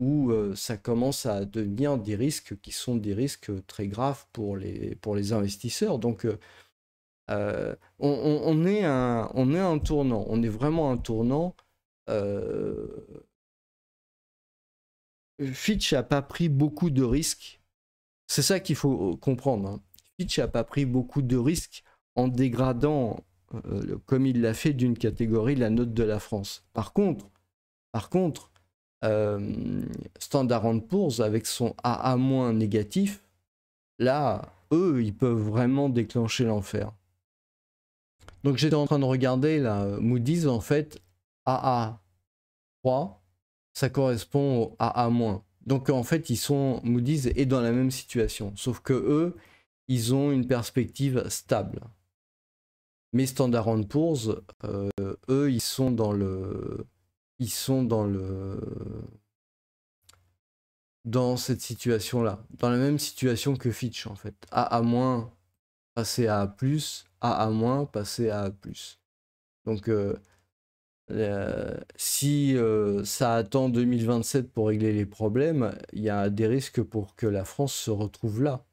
où ça commence à devenir des risques qui sont des risques très graves pour les investisseurs. Donc, on est un tournant, on est vraiment un tournant. Fitch n'a pas pris beaucoup de risques, c'est ça qu'il faut comprendre, hein. Fitch n'a pas pris beaucoup de risques en dégradant, comme il l'a fait, d'une catégorie la note de la France. Par contre, Standard & Poor's, avec son AA- négatif, là, eux, ils peuvent vraiment déclencher l'enfer. Donc j'étais en train de regarder là, Moody's, en fait, AA3, ça correspond au AA-. Donc en fait, Moody's est dans la même situation, sauf que eux, ils ont une perspective stable. Mais Standard & Poor's, eux, ils sont dans cette situation-là, dans la même situation que Fitch en fait. AA- passer à A+, AA- passer à A+. Donc si ça attend 2027 pour régler les problèmes, il y a des risques pour que la France se retrouve là.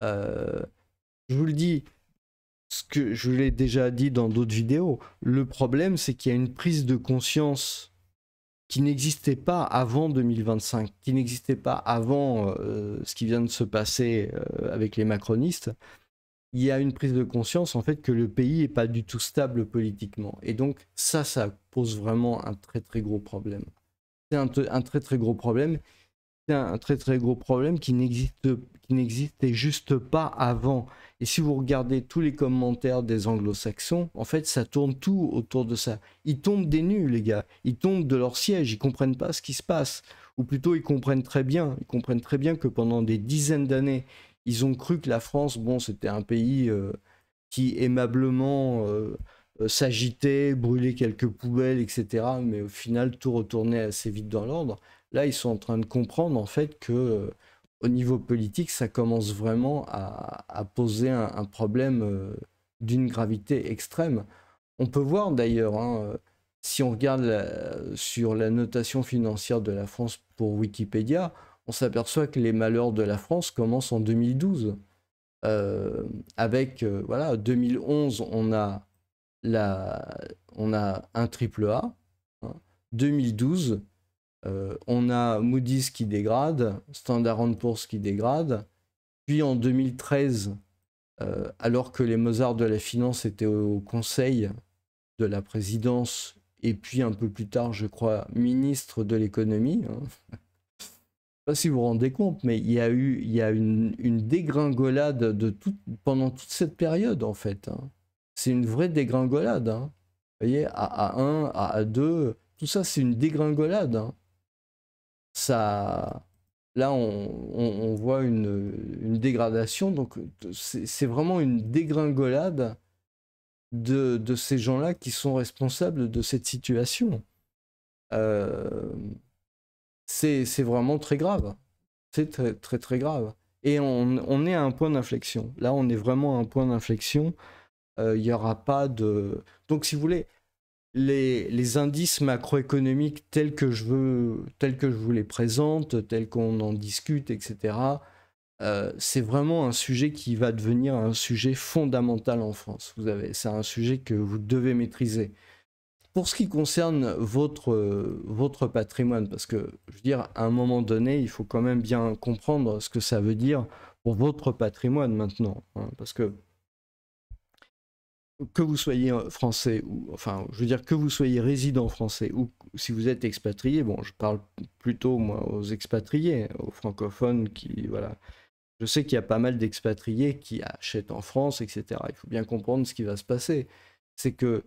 Je vous le dis, ce que je l'ai déjà dit dans d'autres vidéos, le problème c'est qu'il y a une prise de conscience qui n'existait pas avant 2025, qui n'existait pas avant ce qui vient de se passer avec les macronistes. Il y a une prise de conscience en fait que le pays n'est pas du tout stable politiquement. Et donc ça pose vraiment un très très gros problème. C'est un très très gros problème. C'est un très très gros problème qui n'existait juste pas avant. Et si vous regardez tous les commentaires des anglo-saxons, en fait, ça tourne tout autour de ça. Ils tombent des nues, les gars. Ils tombent de leur siège. Ils comprennent pas ce qui se passe. Ou plutôt, ils comprennent très bien. Ils comprennent très bien que pendant des dizaines d'années, ils ont cru que la France, bon, c'était un pays qui aimablement s'agitait, brûlait quelques poubelles, etc. Mais au final, tout retournait assez vite dans l'ordre. Là, ils sont en train de comprendre en fait que au niveau politique, ça commence vraiment à poser un problème d'une gravité extrême. On peut voir d'ailleurs, hein, si on regarde sur la notation financière de la France pour Wikipédia, on s'aperçoit que les malheurs de la France commencent en 2012. Voilà, 2011, on a un triple A. Hein. 2012, on a Moody's qui dégrade, Standard & Poor's qui dégrade. Puis en 2013, alors que les Mozart de la finance étaient au conseil de la présidence, et puis un peu plus tard, je crois, ministre de l'économie. Hein. Je ne sais pas si vous vous rendez compte, mais il y a une dégringolade pendant toute cette période, en fait. Hein. C'est une vraie dégringolade. Hein. Vous voyez, AA1, AA2, tout ça, c'est une dégringolade. Hein. Ça, là, on voit une dégradation. Donc, c'est vraiment une dégringolade de ces gens-là qui sont responsables de cette situation. C'est vraiment très grave. C'est très, très, très grave. Et on est à un point d'inflexion. Là, on est vraiment à un point d'inflexion. Il n'y aura pas de... Donc, si vous voulez, les indices macroéconomiques tels que je vous les présente, tels qu'on en discute, etc., c'est vraiment un sujet qui va devenir un sujet fondamental en France. C'est un sujet que vous devez maîtriser. Pour ce qui concerne votre patrimoine, parce que, je veux dire, à un moment donné, il faut quand même bien comprendre ce que ça veut dire pour votre patrimoine maintenant. Hein, parce que vous soyez français, ou enfin, je veux dire, que vous soyez résident français, ou si vous êtes expatrié, bon, je parle plutôt, moi, aux expatriés, aux francophones qui, voilà. Je sais qu'il y a pas mal d'expatriés qui achètent en France, etc. Il faut bien comprendre ce qui va se passer. C'est que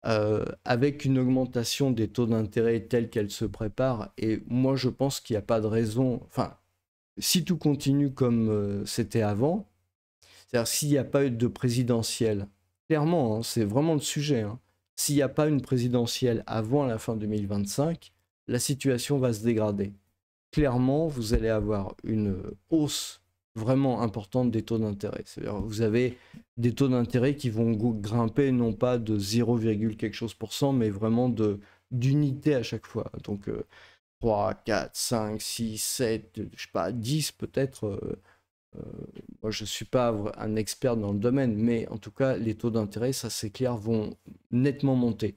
avec une augmentation des taux d'intérêt telle qu'elle se prépare, et moi je pense qu'il n'y a pas de raison, enfin, si tout continue comme c'était avant, c'est-à-dire s'il n'y a pas eu de présidentielle, clairement, hein, c'est vraiment le sujet, hein, s'il n'y a pas une présidentielle avant la fin 2025, la situation va se dégrader. Clairement, vous allez avoir une hausse vraiment importante des taux d'intérêt. C'est-à-dire vous avez des taux d'intérêt qui vont grimper non pas de 0, quelque chose %, mais vraiment d'unités à chaque fois. Donc 3, 4, 5, 6, 7, je sais pas, 10 peut-être. Moi, je ne suis pas un expert dans le domaine, mais en tout cas, les taux d'intérêt, ça c'est clair, vont nettement monter.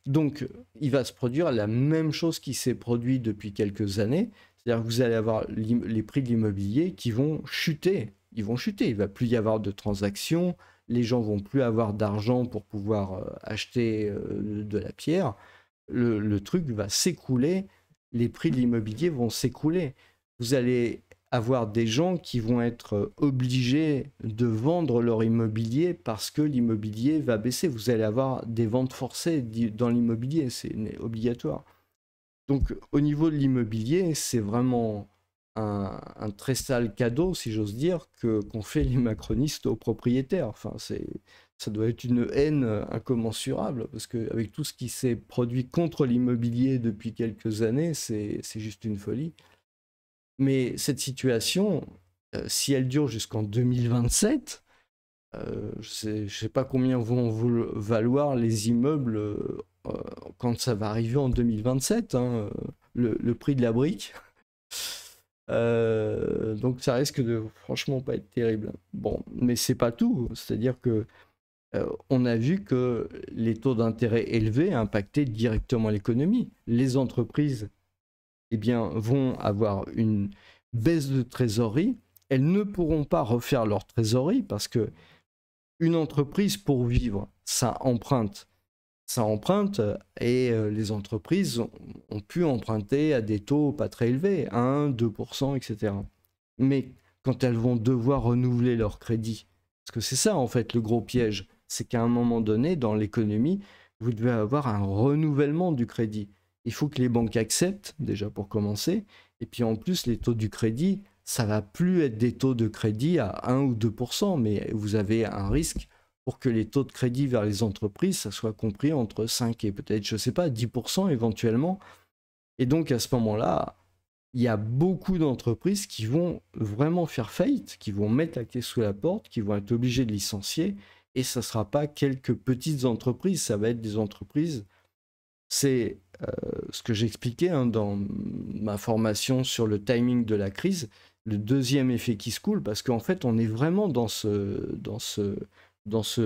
Donc, il va se produire la même chose qui s'est produit depuis quelques années, c'est-à-dire que vous allez avoir les prix de l'immobilier qui vont chuter. Ils vont chuter, il ne va plus y avoir de transactions, les gens vont plus avoir d'argent pour pouvoir acheter de la pierre. Le truc va s'écrouler, les prix de l'immobilier vont s'écrouler. Vous allez avoir des gens qui vont être obligés de vendre leur immobilier parce que l'immobilier va baisser. Vous allez avoir des ventes forcées dans l'immobilier, c'est obligatoire. Donc au niveau de l'immobilier, c'est vraiment un très sale cadeau, si j'ose dire, qu'ont fait les macronistes aux propriétaires. Enfin, ça doit être une haine incommensurable, parce qu'avec tout ce qui s'est produit contre l'immobilier depuis quelques années, c'est juste une folie. Mais cette situation, si elle dure jusqu'en 2027, je ne sais pas combien vont valoir les immeubles quand ça va arriver en 2027, hein, le prix de la brique. Donc ça risque de franchement pas être terrible. Bon, mais c'est pas tout. C'est-à-dire que on a vu que les taux d'intérêt élevés impactaient directement l'économie. Les entreprises, eh bien, vont avoir une baisse de trésorerie. Elles ne pourront pas refaire leur trésorerie parce que une entreprise, pour vivre, ça emprunte. Ça emprunte et les entreprises ont pu emprunter à des taux pas très élevés, 1, 2%, etc. Mais quand elles vont devoir renouveler leur crédit, parce que c'est ça en fait le gros piège, c'est qu'à un moment donné dans l'économie, vous devez avoir un renouvellement du crédit. Il faut que les banques acceptent, déjà pour commencer, et puis en plus les taux du crédit, ça va plus être des taux de crédit à 1 ou 2%, mais vous avez un risque pour que les taux de crédit vers les entreprises, ça soit compris entre 5 et peut-être, je ne sais pas, 10% éventuellement. Et donc à ce moment-là, il y a beaucoup d'entreprises qui vont vraiment faire faillite, qui vont mettre la clé sous la porte, qui vont être obligées de licencier. Et ça ne sera pas quelques petites entreprises, ça va être des entreprises. C'est ce que j'expliquais hein, dans ma formation sur le timing de la crise, le deuxième effet qui se coule, parce qu'en fait, on est vraiment dans ce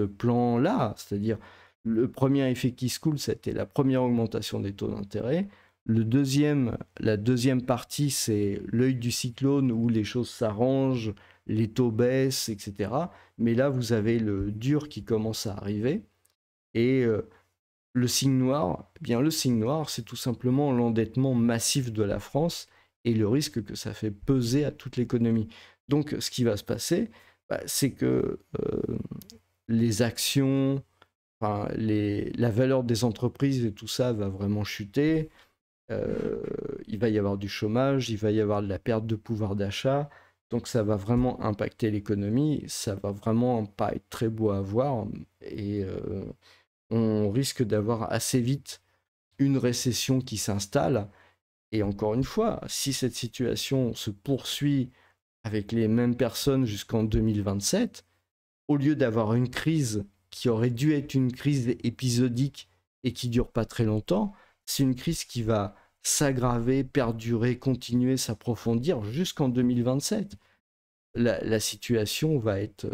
plan-là. C'est-à-dire, le premier effet qui se coule, c'était la première augmentation des taux d'intérêt. La deuxième partie, c'est l'œil du cyclone où les choses s'arrangent, les taux baissent, etc. Mais là, vous avez le dur qui commence à arriver. Et le signe noir, eh bien, le signe noir, c'est tout simplement l'endettement massif de la France et le risque que ça fait peser à toute l'économie. Donc, ce qui va se passer, c'est que les actions, enfin, la valeur des entreprises et tout ça va vraiment chuter. Il va y avoir du chômage, il va y avoir de la perte de pouvoir d'achat. Donc ça va vraiment impacter l'économie, ça va vraiment pas être très beau à voir et on risque d'avoir assez vite une récession qui s'installe. Et encore une fois, si cette situation se poursuit avec les mêmes personnes jusqu'en 2027, au lieu d'avoir une crise qui aurait dû être une crise épisodique et qui dure pas très longtemps, c'est une crise qui va s'aggraver, perdurer, continuer, s'approfondir jusqu'en 2027. La situation va être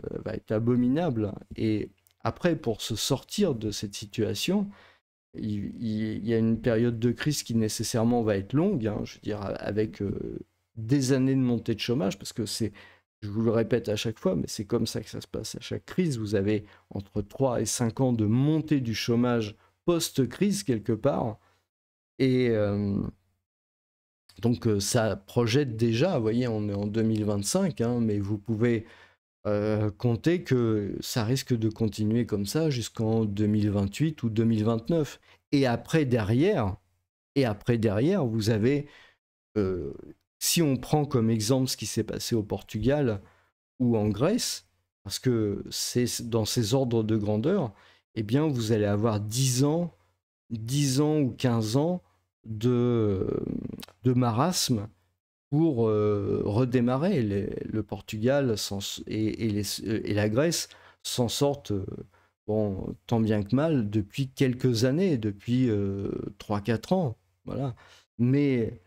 abominable. Et après, pour se sortir de cette situation, il y a une période de crise qui nécessairement va être longue, hein, je veux dire, avec des années de montée de chômage, parce que je vous le répète à chaque fois, mais c'est comme ça que ça se passe à chaque crise. Vous avez entre 3 et 5 ans de montée du chômage post-crise quelque part. Et donc ça projette déjà, vous voyez, on est en 2025, hein, mais vous pouvez compter que ça risque de continuer comme ça jusqu'en 2028 ou 2029. Et après derrière, vous avez, si on prend comme exemple ce qui s'est passé au Portugal ou en Grèce, parce que c'est dans ces ordres de grandeur, eh bien vous allez avoir 10 ans ou 15 ans de marasme pour redémarrer. Le Portugal et la Grèce s'en sortent bon, tant bien que mal depuis quelques années, depuis 3-4 ans. Voilà. Mais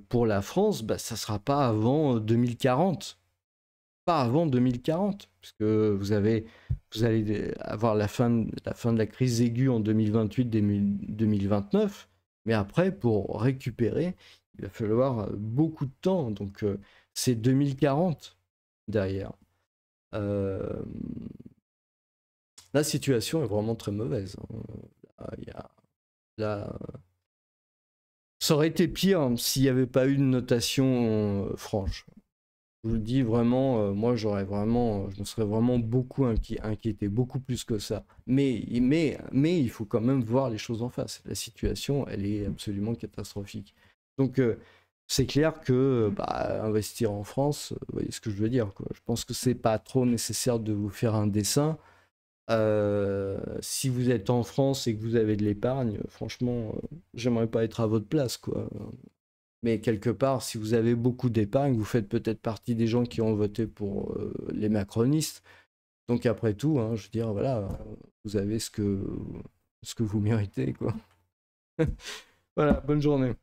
pour la France, bah, ça ne sera pas avant 2040. Pas avant 2040, puisque vous allez avoir la fin de la crise aiguë en 2028-2029, mais après, pour récupérer, il va falloir beaucoup de temps, donc c'est 2040 derrière. La situation est vraiment très mauvaise. Là, ça aurait été pire s'il n'y avait pas eu de notation franche. Je vous le dis vraiment, moi j'aurais vraiment, je me serais vraiment beaucoup inquiété, beaucoup plus que ça. Mais il faut quand même voir les choses en face. La situation, elle est absolument catastrophique. Donc c'est clair que bah, investir en France, vous voyez ce que je veux dire, quoi. Je pense que c'est pas trop nécessaire de vous faire un dessin. Si vous êtes en France et que vous avez de l'épargne, franchement, j'aimerais pas être à votre place, quoi. Mais quelque part, si vous avez beaucoup d'épargne, vous faites peut-être partie des gens qui ont voté pour les macronistes. Donc après tout, hein, je veux dire, voilà, vous avez ce que vous méritez, quoi. Voilà, bonne journée.